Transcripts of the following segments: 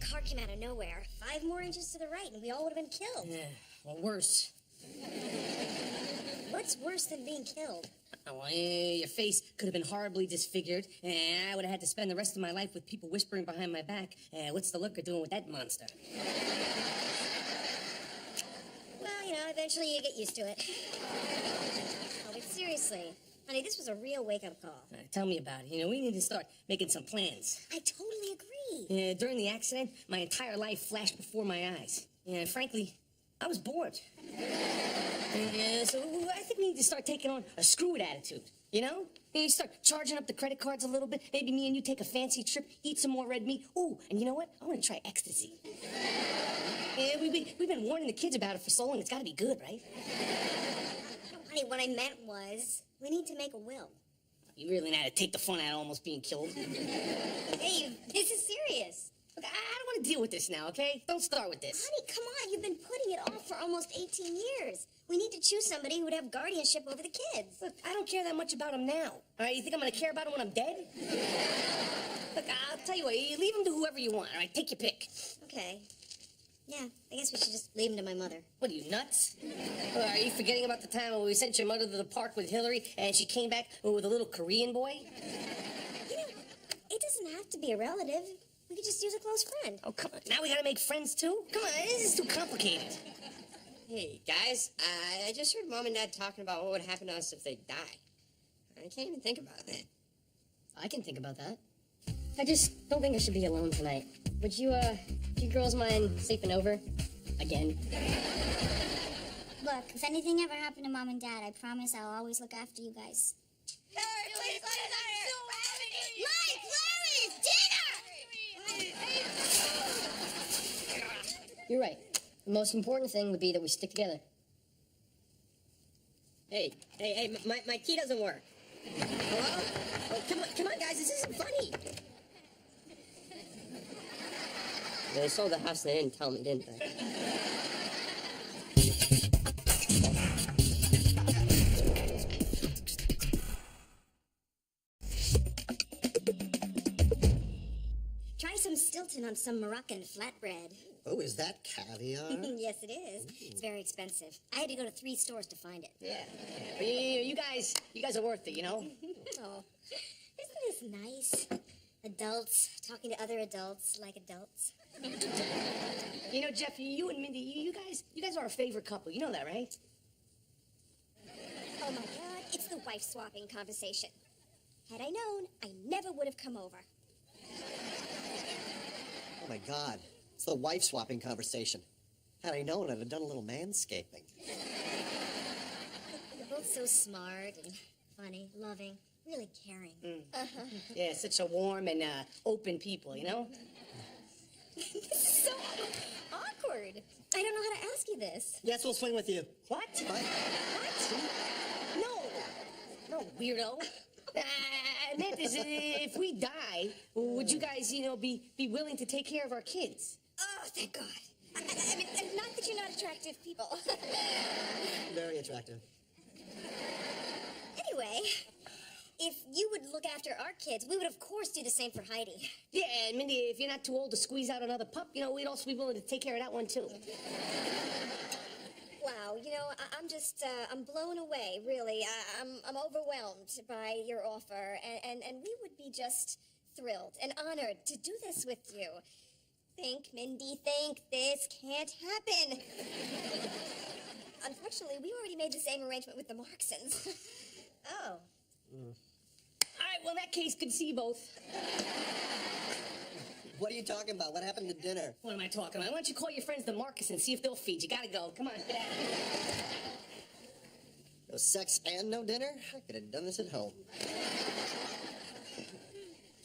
car came out of nowhere. 5 more inches to the right, and we all would have been killed. Yeah, or worse. What's worse than being killed? Oh, your face could have been horribly disfigured, and I would have had to spend the rest of my life with people whispering behind my back, what's the looker doing with that monster? Well, you know, eventually you get used to it. Oh, but seriously, honey, this was a real wake-up call. Tell me about it. You know, we need to start making some plans. I totally agree. During the accident, my entire life flashed before my eyes. And frankly, I was bored. So I think we need to start taking on a screw it attitude, you know? You start charging up the credit cards a little bit. Maybe me and you take a fancy trip, eat some more red meat. Ooh, and you know what? I want to try ecstasy. Yeah, we've been warning the kids about it for so long. It's got to be good, right? No, honey, what I meant was we need to make a will. You really know how to take the fun out of almost being killed. Hey, this is serious. Look, I don't want to deal with this now, okay? Don't start with this. Honey, come on. You've been putting it off for almost 18 years. We need to choose somebody who would have guardianship over the kids. Look, I don't care that much about them now. All right, you think I'm going to care about them when I'm dead? Look, I'll tell you what, you leave them to whoever you want, all right? Take your pick. Okay. Yeah, I guess we should just leave them to my mother. What, are you nuts? Are you forgetting about the time when we sent your mother to the park with Hillary and she came back with a little Korean boy? You know, it doesn't have to be a relative. We could just use a close friend. Oh, come on. Now we got to make friends, too? Come on, this is too complicated. Hey, guys, I just heard Mom and Dad talking about what would happen to us if they die. I can't even think about that. I can think about that. I just don't think I should be alone tonight. Would you girls mind sleeping over? Again? Look, if anything ever happened to Mom and Dad, I promise I'll always look after you guys. You're right. The most important thing would be that we stick together. Hey, my key doesn't work. Hello? Oh, come on, guys, this isn't funny. They sold the house and they didn't tell me, didn't they? Try some Stilton on some Moroccan flatbread. Oh, is that caviar? Yes, it is. It's very expensive. I had to go to 3 stores to find it. Yeah. But you guys are worth it, you know? Oh, isn't this nice? Adults talking to other adults like adults. You know, Jeff, you and Mindy, you guys are our favorite couple. You know that, right? Oh my God, it's the wife swapping conversation. Had I known, I never would have come over. Oh my God, it's the wife swapping conversation. Had I known, I'd have done a little manscaping. You're both so smart and funny, loving, really caring. Yeah, such a warm and open people, you know? This is so awkward. I don't know how to ask you this. Yes, we'll swing with you. What? What? No, weirdo. I meant is if we die, would you guys, be willing to take care of our kids? Oh, thank God. I mean, not that you're not attractive people. Very attractive. Anyway, if you would look after our kids, we would of course do the same for Heidi. Yeah, and Mindy, if you're not too old to squeeze out another pup, we'd also be willing to take care of that one, too. Wow, I'm blown away, really. I'm overwhelmed by your offer, and we would be just thrilled and honored to do this with you. Think, Mindy, think. This can't happen. Unfortunately, we already made the same arrangement with the Marksons. Oh. All right, well, in that case, good to see you both. What are you talking about? What happened to dinner? What am I talking about? Why don't you call your friends the Marcus and see if they'll feed you? Gotta go. Come on, get out of here. No sex and no dinner? I could have done this at home.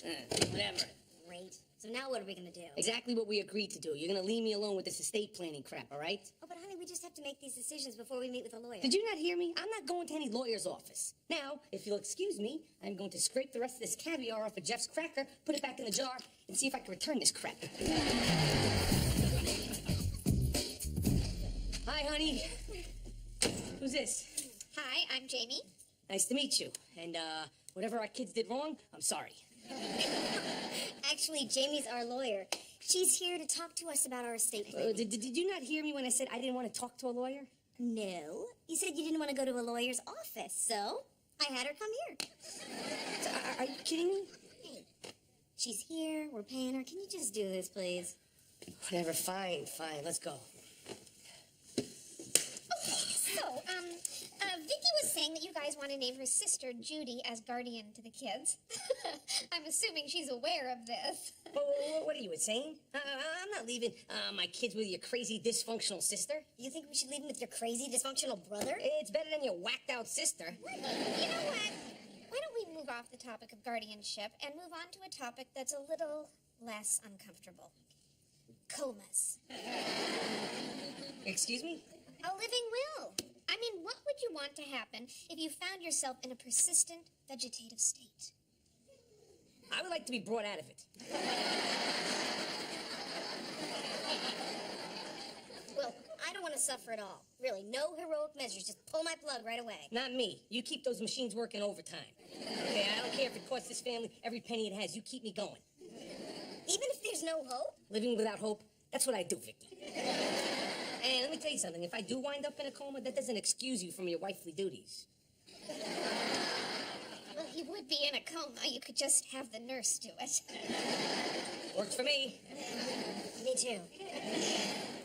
Whatever. Great. So now what are we going to do? Exactly what we agreed to do. You're gonna leave me alone with this estate planning crap, all right? Oh, but honey, we just have to make these decisions before we meet with a lawyer. Did you not hear me? I'm not going to any lawyer's office. Now, if you'll excuse me, I'm going to scrape the rest of this caviar off of Jeff's cracker, put it back in the jar, and see if I can return this crap. Hi, honey. Who's this? Hi, I'm Jamie. Nice to meet you. And, whatever our kids did wrong, I'm sorry. Actually, Jamie's our lawyer. She's here to talk to us about our estate planning. Did you not hear me when I said I didn't want to talk to a lawyer? No. You said you didn't want to go to a lawyer's office, so I had her come here. So, are you kidding me? Hey, she's here. We're paying her. Can you just do this, please? Whatever, fine. Let's go. So, Vicky was saying that you guys want to name her sister Judy as guardian to the kids. I'm assuming she's aware of this. What are you insane? I'm not leaving my kids with your crazy dysfunctional sister. You think we should leave them with your crazy dysfunctional brother? It's better than your whacked out sister. You know what? Why don't we move off the topic of guardianship and move on to a topic that's a little less uncomfortable? Comas. Excuse me? A living will. I mean, what would you want to happen if you found yourself in a persistent vegetative state? I would like to be brought out of it. Well, I don't want to suffer at all. Really, no heroic measures. Just pull my plug right away. Not me. You keep those machines working overtime. Okay, I don't care if it costs this family every penny it has. You keep me going. Even if there's no hope? Living without hope, that's what I do, Vicky. And let me tell you something. If I do wind up in a coma, that doesn't excuse you from your wifely duties. Well, he would be in a coma. You could just have the nurse do it. Works for me. Me too.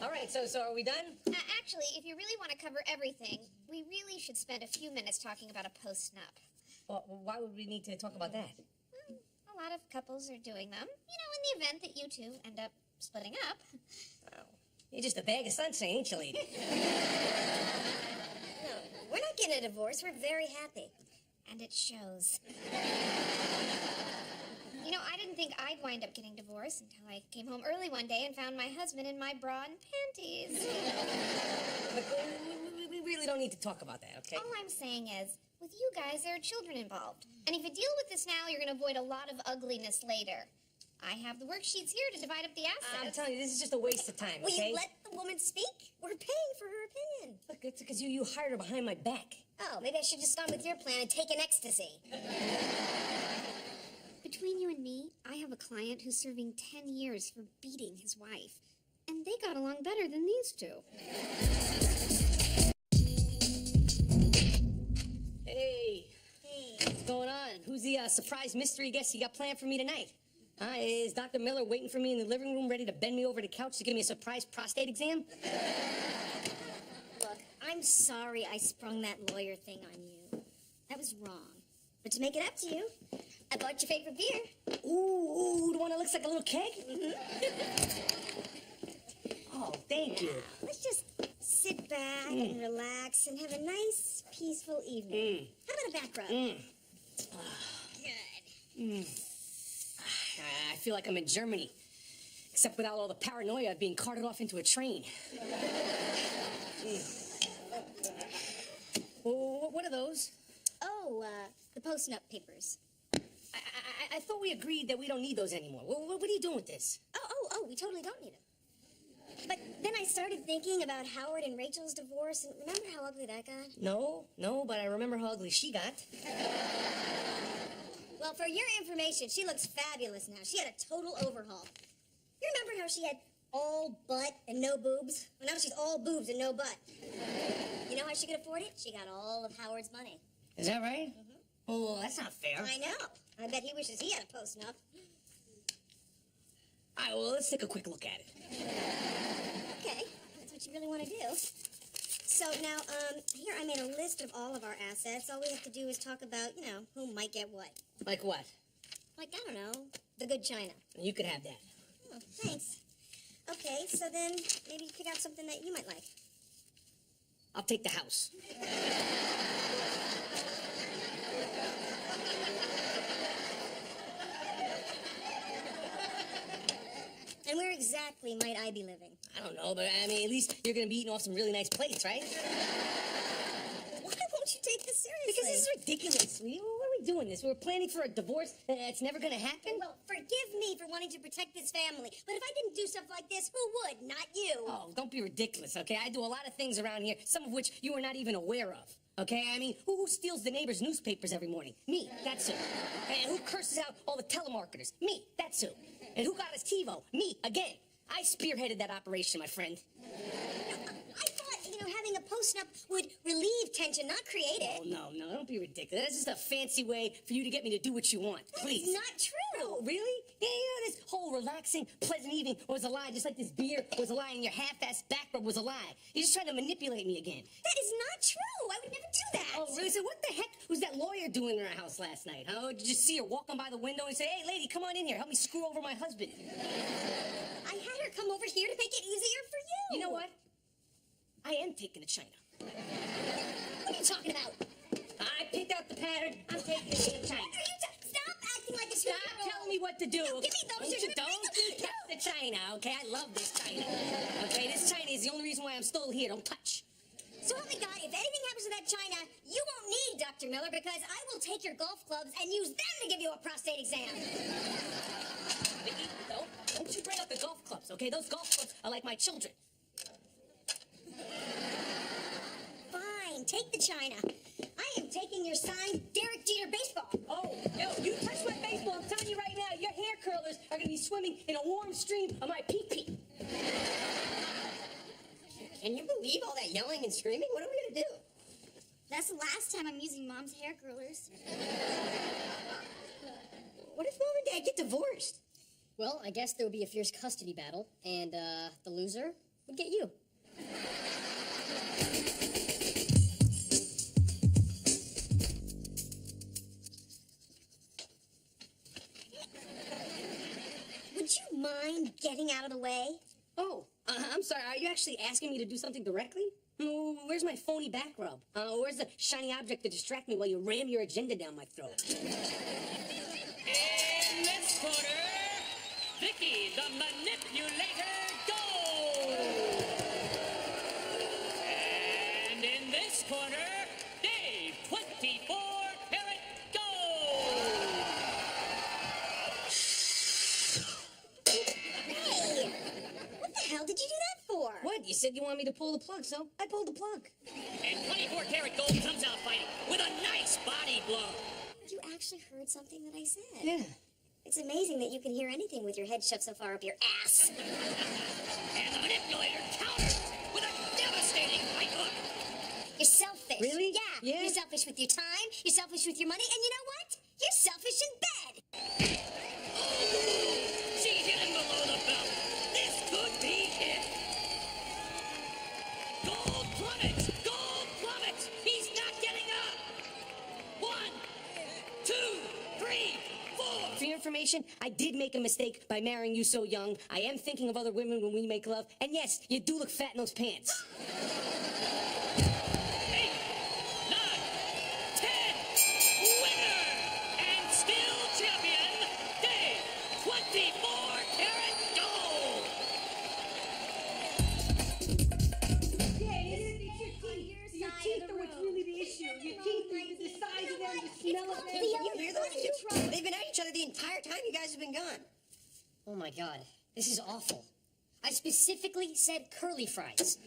All right, so are we done? Actually, if you really want to cover everything, we really should spend a few minutes talking about a post-nup. Well, why would we need to talk about that? Well, a lot of couples are doing them. You know, in the event that you two end up splitting up. Oh, you're just a bag of sunshine, ain't you, lady? No, we're not getting a divorce. We're very happy. And it shows. You know, I didn't think I'd wind up getting divorced until I came home early one day and found my husband in my bra and panties. Look, we really don't need to talk about that, okay? All I'm saying is, with you guys, there are children involved. And if you deal with this now, you're going to avoid a lot of ugliness later. I have the worksheets here to divide up the assets. I'm telling you, this is just a waste of time, Will okay? you let the woman speak? We're paying for her opinion. Look, it's because you hired her behind my back. Oh, maybe I should just gone with your plan and taken ecstasy. Between you and me, I have a client who's serving 10 years for beating his wife. And they got along better than these two. Hey. Hey. What's going on? Who's the surprise mystery guest you got planned for me tonight? Is Dr. Miller waiting for me in the living room ready to bend me over the couch to give me a surprise prostate exam? Look, I'm sorry I sprung that lawyer thing on you. That was wrong. But to make it up to you, I bought your favorite beer. Ooh, the one that looks like a little keg? Oh, thank you. Let's just sit back and relax and have a nice, peaceful evening. How about a back rub? Good. I feel like I'm in Germany, except without all the paranoia of being carted off into a train. Well, what are those? Oh, the post-nup papers. I thought we agreed that we don't need those anymore. What are you doing with this? Oh, we totally don't need them. But then I started thinking about Howard and Rachel's divorce, and remember how ugly that got? No, but I remember how ugly she got. Well, for your information, she looks fabulous now. She had a total overhaul. You remember how she had all butt and no boobs? Well, now she's all boobs and no butt. You know how she could afford it? She got all of Howard's money. Is that right? Oh, that's not fair. I know. I bet he wishes he had a post-nup. All right, well, let's take a quick look at it. Okay, that's what you really want to do. So now, here I made a list of all of our assets. All we have to do is talk about, who might get what. Like what? Like, I don't know, the good china. You could have that. Oh, thanks. Okay, so then maybe pick out something that you might like. I'll take the house. And where exactly might I be living? I don't know, but I mean, at least you're gonna be eating off some really nice plates, right? Why won't you take this seriously? Because this is ridiculous, sweetie. Why are we doing this? We're planning for a divorce that's never gonna happen? Well, forgive me for wanting to protect this family, but if I didn't do stuff like this, who would? Not you. Oh, don't be ridiculous, okay? I do a lot of things around here, some of which you are not even aware of. Okay, I mean, who steals the neighbor's newspapers every morning? Me, that's who. And who curses out all the telemarketers? Me, that's who. And who got us TiVo? Me, again. I spearheaded that operation, my friend. I thought, having a post-up would relieve tension, not create it. Oh, no, don't be ridiculous. That's just a fancy way for you to get me to do what you want. Please. That's not true. Oh, really? Yeah, this whole relaxing, pleasant evening was a lie, just like this beer was a lie and your half-assed back rub was a lie. You're just trying to manipulate me again. That is not true. I would never do that. Oh, really? So what the heck was that lawyer doing in our house last night? Huh? Did you see her walking by the window and say, hey, lady, come on in here. Help me screw over my husband. I had her come over here to make it easier for you. You know what? I am taking to China. What are you talking about? I picked out the pattern. I'm taking it to China. Stop acting like a Stop two-year-old. telling me what to do. No, give me those. You're gonna Don't bring you them touch the China, okay? I love this China. Okay, this China is the only reason why I'm still here. Don't touch. So help me God, if anything happens to that china, you won't need Dr. Miller because I will take your golf clubs and use them to give you a prostate exam. Vicky, don't you bring up the golf clubs, okay? Those golf clubs are like my children. Fine, take the china. I am taking your signed Derek Jeter baseball. Oh, yo, you touch my baseball, I'm telling you right now, your hair curlers are gonna be swimming in a warm stream of my pee-pee. Can you believe all that yelling and screaming? What are we gonna do? That's the last time I'm using Mom's hair curlers. What if Mom and Dad get divorced? Well, I guess there would be a fierce custody battle, and the loser would get you. Would you mind getting out of the way? Oh, I'm sorry, are you actually asking me to do something directly? Where's my phony back rub? Where's the shiny object to distract me while you ram your agenda down my throat? In this corner, Vicky the Manipulator goes! And in this corner, Dave 24-Karat goes! Hey! What the hell did you do that for? What? You said you wanted me to pull the plug, so I pulled the plug. And 24-Karat Gold comes out fighting with a nice body blow. You actually heard something that I said. Yeah. It's amazing that you can hear anything with your head shoved so far up your ass. And the manipulator counters with a devastating right hook. You're selfish. Really? Yeah. You're selfish with your time, you're selfish with your money, and you know what? You're selfish in bed. She's hidden below the belt. This could be it. Gold plummets! Gold plummets! He's not getting up! 1, 2, 3, 4. For your information, I did make a mistake by marrying you so young. I am thinking of other women when we make love. And yes, you do look fat in those pants. 8, 9, 10. Winner! And still champion, Dave 24-Karat Gold! Your teeth are what's really the issue. Your teeth are the size of them, the smell of them. You hear those two? They've been at each other the entire time you guys have been gone. Oh my God, this is awful. I specifically said curly fries.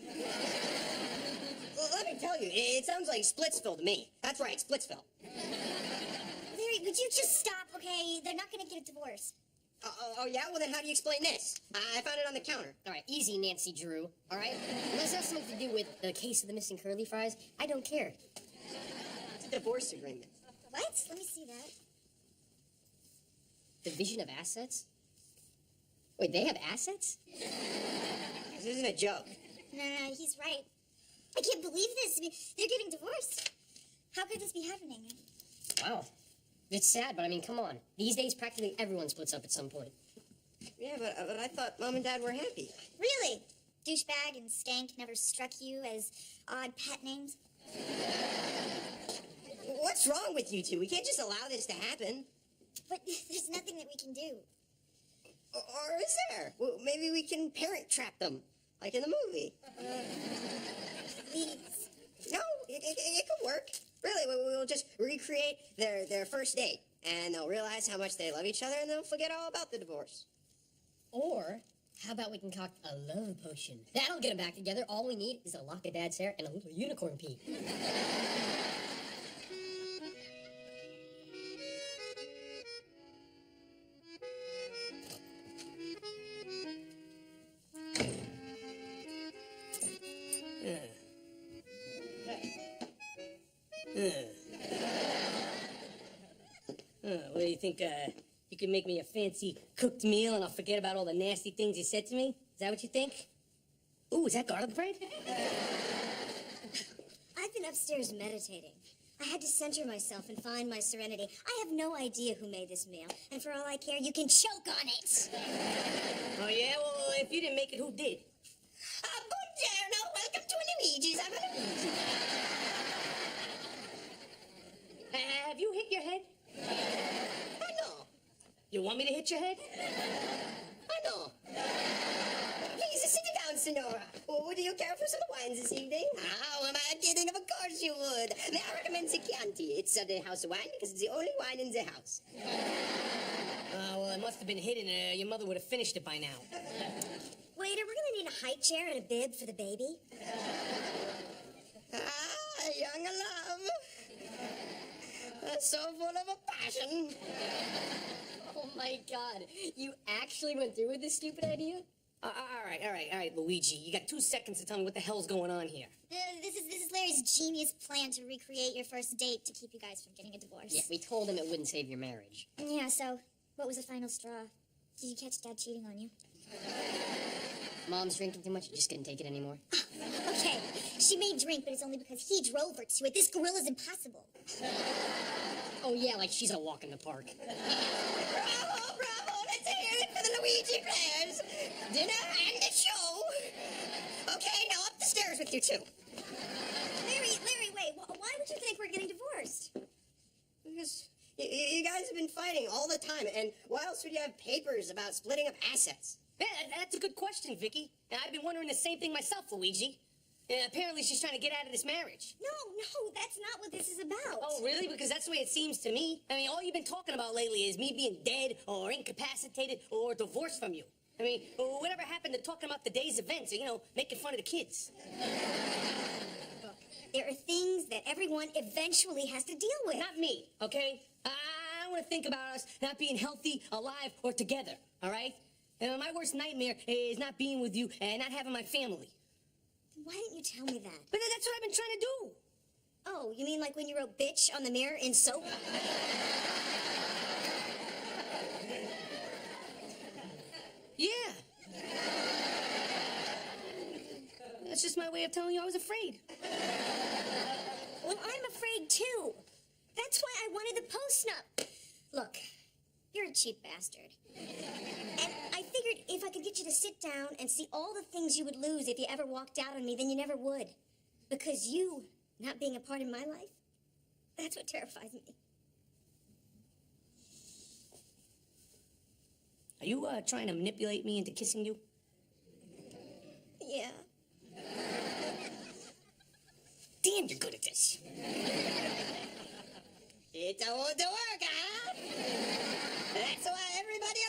Well, let me tell you, it sounds like Splitsville to me. That's right, Splitsville. Larry, would you just stop, okay? They're not gonna get a divorce. Oh, yeah? Well, then how do you explain this? I found it on the counter. All right, easy, Nancy Drew. All right? Unless it has something to do with the case of the missing curly fries, I don't care. It's a divorce agreement. What? Let me see that. Division of assets? Wait, they have assets? This isn't a joke. No, he's right. I can't believe this. I mean, they're getting divorced. How could this be happening? Wow. It's sad, but I mean, come on. These days, practically everyone splits up at some point. Yeah, but I thought Mom and Dad were happy. Really? Douchebag and skank never struck you as odd pet names? What's wrong with you two? We can't just allow this to happen. But there's nothing that we can do. Or is there? Well, maybe we can parent trap them, like in the movie. Please. No, it could work. Really, we'll just recreate their first date, and they'll realize how much they love each other, and they'll forget all about the divorce. Or, how about we concoct a love potion? That'll get them back together. All we need is a lock of Dad's hair and a little unicorn pee. What do you think, you can make me a fancy cooked meal and I'll forget about all the nasty things you said to me? Is that what you think? Ooh, is that garlic bread? I've been upstairs meditating. I had to center myself and find my serenity. I have no idea who made this meal, and for all I care, you can choke on it. Oh, yeah? Well, if you didn't make it, who did? Buongiorno, welcome to Luigi's. I'm a Luigi. Have you hit your head? I know. You want me to hit your head? I know. Please sit down, Senora. Oh, do you care for some wines this evening? How am I kidding? Of course you would. I recommend the Chianti. It's the house wine because it's the only wine in the house. Well, it must have been hidden. Your mother would have finished it by now. Waiter, we're gonna need a high chair and a bib for the baby. Young love. So full of a passion. Oh my God. You actually went through with this stupid idea? All right, Luigi. You got 2 seconds to tell me what the hell's going on here. This is Larry's genius plan to recreate your first date to keep you guys from getting a divorce. Yeah, we told him it wouldn't save your marriage. Yeah, so what was the final straw? Did you catch Dad cheating on you? Mom's drinking too much, you just couldn't take it anymore. Okay, she may drink, but it's only because he drove her to it. This gorilla's impossible. Oh yeah, like she's a walk in the park. Bravo, bravo. Let's hear it for the Luigi players. Dinner and a show. Okay, now up the stairs with you two. Larry, wait. Why would you think we're getting divorced? Because you guys have been fighting all the time, and why else would you have papers about splitting up assets? Yeah, that's a good question, Vicky. And I've been wondering the same thing myself, Luigi. Apparently she's trying to get out of this marriage. No, that's not what this is about. Oh, really? Because that's the way it seems to me. I mean, all you've been talking about lately is me being dead or incapacitated or divorced from you. I mean, whatever happened to talking about the day's events, making fun of the kids? Look, there are things that everyone eventually has to deal with. Not me, okay? I want to think about us not being healthy, alive, or together, all right? And my worst nightmare is not being with you and not having my family. Why didn't you tell me that? But that's what I've been trying to do. Oh, you mean like when you wrote bitch on the mirror in soap? Yeah. That's just my way of telling you I was afraid. Well, I'm afraid too. That's why I wanted the post-nup. Look, you're a cheap bastard. And I figured if I could get you to sit down and see all the things you would lose if you ever walked out on me, then you never would. Because you not being a part of my life, that's what terrifies me. Are you trying to manipulate me into kissing you? Yeah. Damn, you're good at this. It won't work, huh? That's why everybody